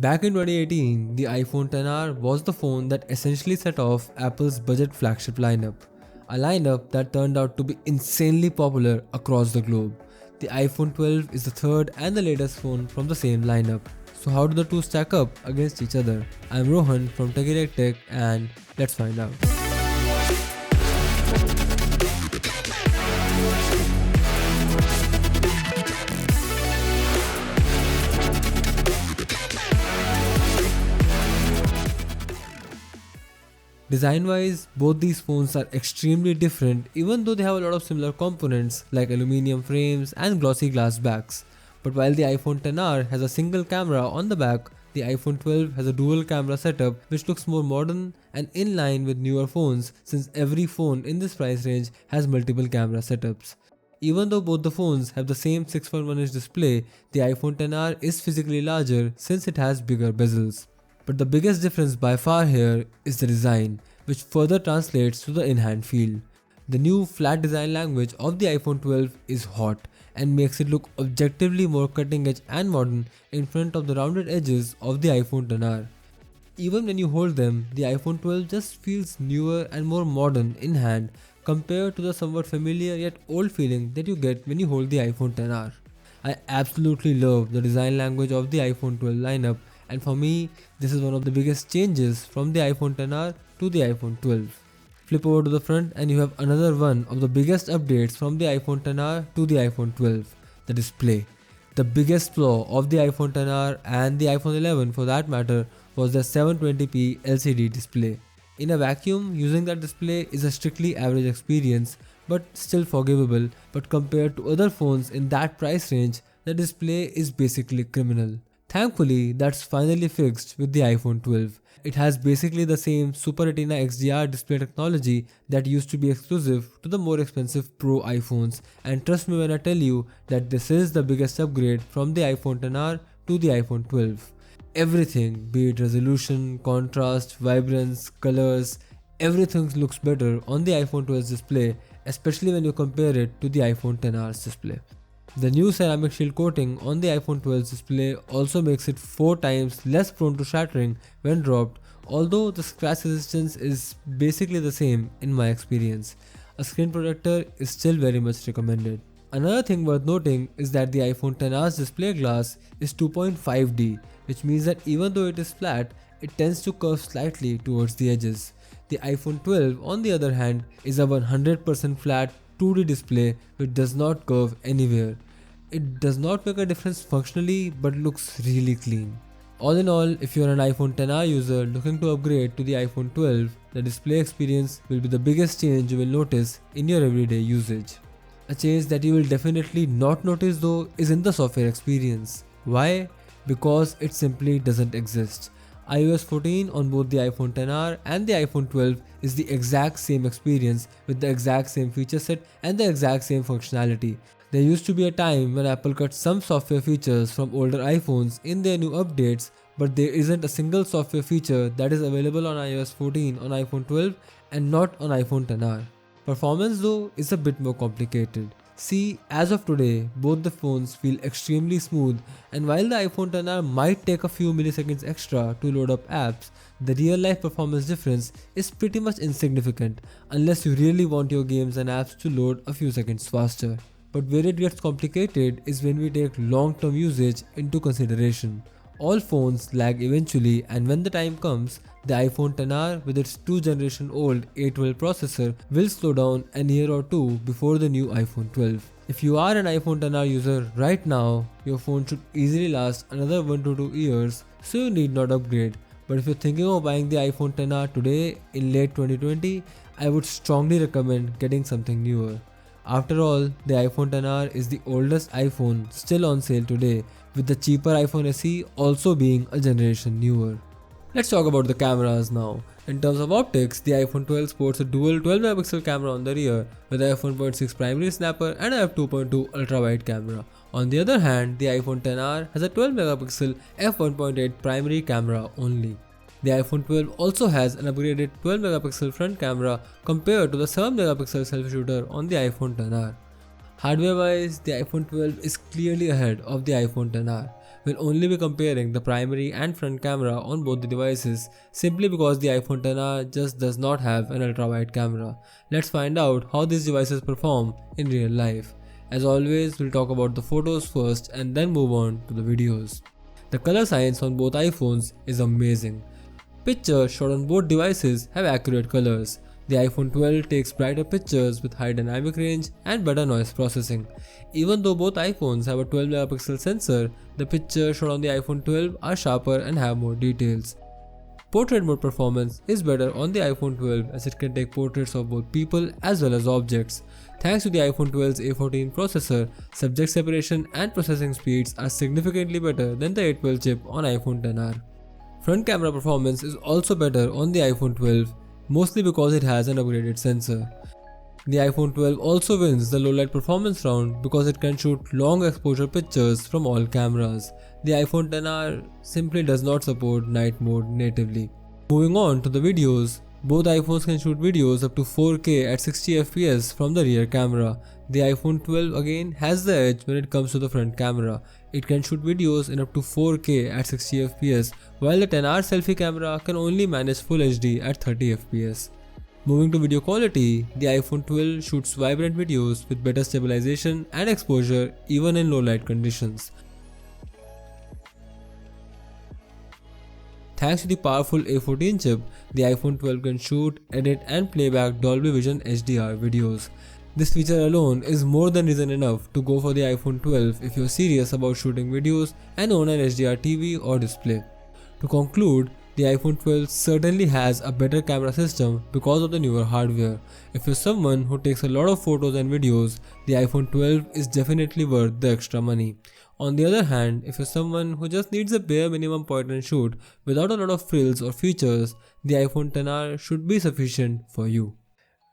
Back in 2018, the iPhone XR was the phone that essentially set off Apple's budget flagship lineup. A lineup that turned out to be insanely popular across the globe. The iPhone 12 is the third and the latest phone from the same lineup. So how do the two stack up against each other? I'm Rohan from TechieTechTech and let's find out. Design-wise, both these phones are extremely different even though they have a lot of similar components like aluminum frames and glossy glass backs. But while the iPhone XR has a single camera on the back, the iPhone 12 has a dual camera setup which looks more modern and in line with newer phones since every phone in this price range has multiple camera setups. Even though both the phones have the same 6.1-inch display, the iPhone XR is physically larger since it has bigger bezels. But the biggest difference by far here is the design, which further translates to the in-hand feel. The new flat design language of the iPhone 12 is hot and makes it look objectively more cutting edge and modern in front of the rounded edges of the iPhone XR. Even when you hold them, the iPhone 12 just feels newer and more modern in hand compared to the somewhat familiar yet old feeling that you get when you hold the iPhone XR. I absolutely love the design language of the iPhone 12 lineup, and for me, this is one of the biggest changes from the iPhone XR to the iPhone 12. Flip over to the front and you have another one of the biggest updates from the iPhone XR to the iPhone 12, the display. The biggest flaw of the iPhone XR and the iPhone 11 for that matter was the 720p LCD display. In a vacuum, using that display is a strictly average experience but still forgivable, but compared to other phones in that price range, the display is basically criminal. Thankfully, that's finally fixed with the iPhone 12. It has basically the same Super Retina XDR display technology that used to be exclusive to the more expensive Pro iPhones, and trust me when I tell you that this is the biggest upgrade from the iPhone XR to the iPhone 12. Everything, be it resolution, contrast, vibrance, colors, everything looks better on the iPhone 12's display, especially when you compare it to the iPhone XR's display. The new ceramic shield coating on the iPhone 12's display also makes it 4 times less prone to shattering when dropped, although the scratch resistance is basically the same in my experience. A screen protector is still very much recommended. Another thing worth noting is that the iPhone XR's display glass is 2.5D, which means that even though it is flat, it tends to curve slightly towards the edges. The iPhone 12 on the other hand is a 100% flat 2D display which does not curve anywhere. It does not make a difference functionally but looks really clean. All in all, if you are an iPhone XR user looking to upgrade to the iPhone 12, the display experience will be the biggest change you will notice in your everyday usage. A change that you will definitely not notice though is in the software experience. Why? Because it simply doesn't exist. iOS 14 on both the iPhone XR and the iPhone 12 is the exact same experience with the exact same feature set and the exact same functionality. There used to be a time when Apple cut some software features from older iPhones in their new updates, but there isn't a single software feature that is available on iOS 14 on iPhone 12 and not on iPhone XR. Performance though is a bit more complicated. See, as of today, both the phones feel extremely smooth, and while the iPhone XR might take a few milliseconds extra to load up apps, the real life performance difference is pretty much insignificant unless you really want your games and apps to load a few seconds faster. But where it gets complicated is when we take long-term usage into consideration. All phones lag eventually, and when the time comes, the iPhone XR with its 2-generation-old A12 processor will slow down a year or two before the new iPhone 12. If you are an iPhone XR user right now, your phone should easily last another 1 to 2 years, so you need not upgrade. But if you're thinking of buying the iPhone XR today in late 2020, I would strongly recommend getting something newer. After all, the iPhone XR is the oldest iPhone still on sale today, with the cheaper iPhone SE also being a generation newer. Let's talk about the cameras now. In terms of optics, the iPhone 12 sports a dual 12MP camera on the rear with a f1.6 primary snapper and a f2.2 ultra-wide camera. On the other hand, the iPhone XR has a 12MP f1.8 primary camera only. The iPhone 12 also has an upgraded 12MP front camera compared to the 7MP selfie shooter on the iPhone XR. Hardware wise, the iPhone 12 is clearly ahead of the iPhone XR. We'll only be comparing the primary and front camera on both the devices simply because the iPhone XR just does not have an ultra-wide camera. Let's find out how these devices perform in real life. As always, we'll talk about the photos first and then move on to the videos. The color science on both iPhones is amazing. Pictures shot on both devices have accurate colors. The iPhone 12 takes brighter pictures with high dynamic range and better noise processing. Even though both iPhones have a 12 megapixel sensor, the pictures shot on the iPhone 12 are sharper and have more details. Portrait mode performance is better on the iPhone 12 as it can take portraits of both people as well as objects. Thanks to the iPhone 12's A14 processor, subject separation and processing speeds are significantly better than the A12 chip on iPhone XR. Front camera performance is also better on the iPhone 12, mostly because it has an upgraded sensor. The iPhone 12 also wins the low light performance round because it can shoot long exposure pictures from all cameras. The iPhone XR simply does not support night mode natively. Moving on to the videos, both iPhones can shoot videos up to 4K at 60fps from the rear camera. The iPhone 12 again has the edge when it comes to the front camera. It can shoot videos in up to 4K at 60fps, while the XR selfie camera can only manage Full HD at 30fps. Moving to video quality, the iPhone 12 shoots vibrant videos with better stabilization and exposure even in low light conditions. Thanks to the powerful A14 chip, the iPhone 12 can shoot, edit and playback Dolby Vision HDR videos. This feature alone is more than reason enough to go for the iPhone 12 if you're serious about shooting videos and own an HDR TV or display. To conclude, the iPhone 12 certainly has a better camera system because of the newer hardware. If you're someone who takes a lot of photos and videos, the iPhone 12 is definitely worth the extra money. On the other hand, if you're someone who just needs a bare minimum point and shoot without a lot of frills or features, the iPhone XR should be sufficient for you.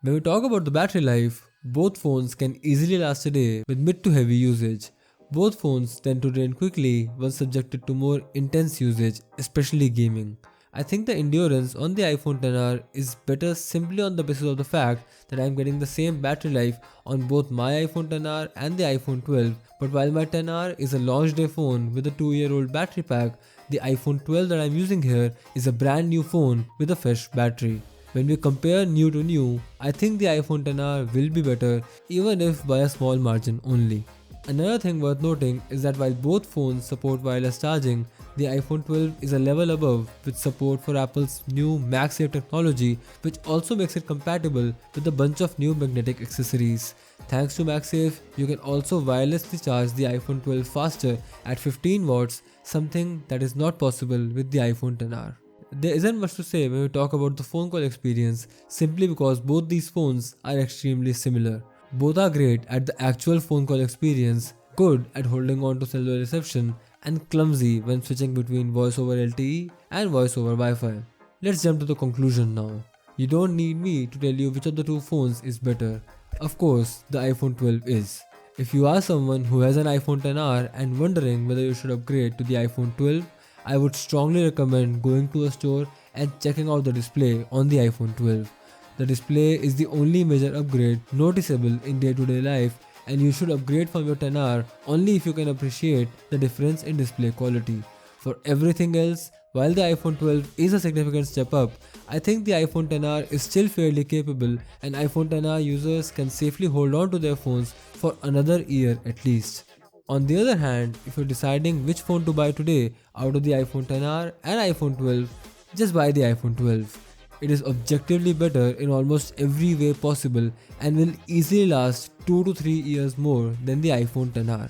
When we talk about the battery life, both phones can easily last a day with mid to heavy usage. Both phones tend to drain quickly once subjected to more intense usage, especially gaming. I think the endurance on the iPhone XR is better simply on the basis of the fact that I am getting the same battery life on both my iPhone XR and the iPhone 12, but while my XR is a launch day phone with a 2-year-old battery pack, the iPhone 12 that I am using here is a brand new phone with a fresh battery. When we compare new to new, I think the iPhone XR will be better even if by a small margin only. Another thing worth noting is that while both phones support wireless charging, the iPhone 12 is a level above with support for Apple's new MagSafe technology, which also makes it compatible with a bunch of new magnetic accessories. Thanks to MagSafe, you can also wirelessly charge the iPhone 12 faster at 15 watts, something that is not possible with the iPhone XR. There isn't much to say when we talk about the phone call experience simply because both these phones are extremely similar. Both are great at the actual phone call experience, good at holding on to cellular reception, and clumsy when switching between voice over LTE and voice over Wi-Fi. Let's jump to the conclusion now. You don't need me to tell you which of the two phones is better. Of course, the iPhone 12 is. If you are someone who has an iPhone XR and wondering whether you should upgrade to the iPhone 12, I would strongly recommend going to a store and checking out the display on the iPhone 12. The display is the only major upgrade noticeable in day-to-day life, and you should upgrade from your XR only if you can appreciate the difference in display quality. For everything else, while the iPhone 12 is a significant step up, I think the iPhone XR is still fairly capable and iPhone XR users can safely hold on to their phones for another year at least. On the other hand, if you're deciding which phone to buy today out of the iPhone XR and iPhone 12, just buy the iPhone 12. It is objectively better in almost every way possible and will easily last 2 to 3 years more than the iPhone XR.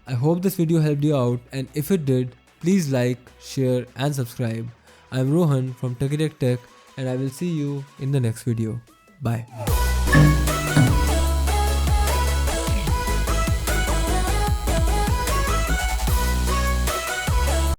I hope this video helped you out, and if it did, please like, share and subscribe. I am Rohan from TechieTechTech and I will see you in the next video. Bye.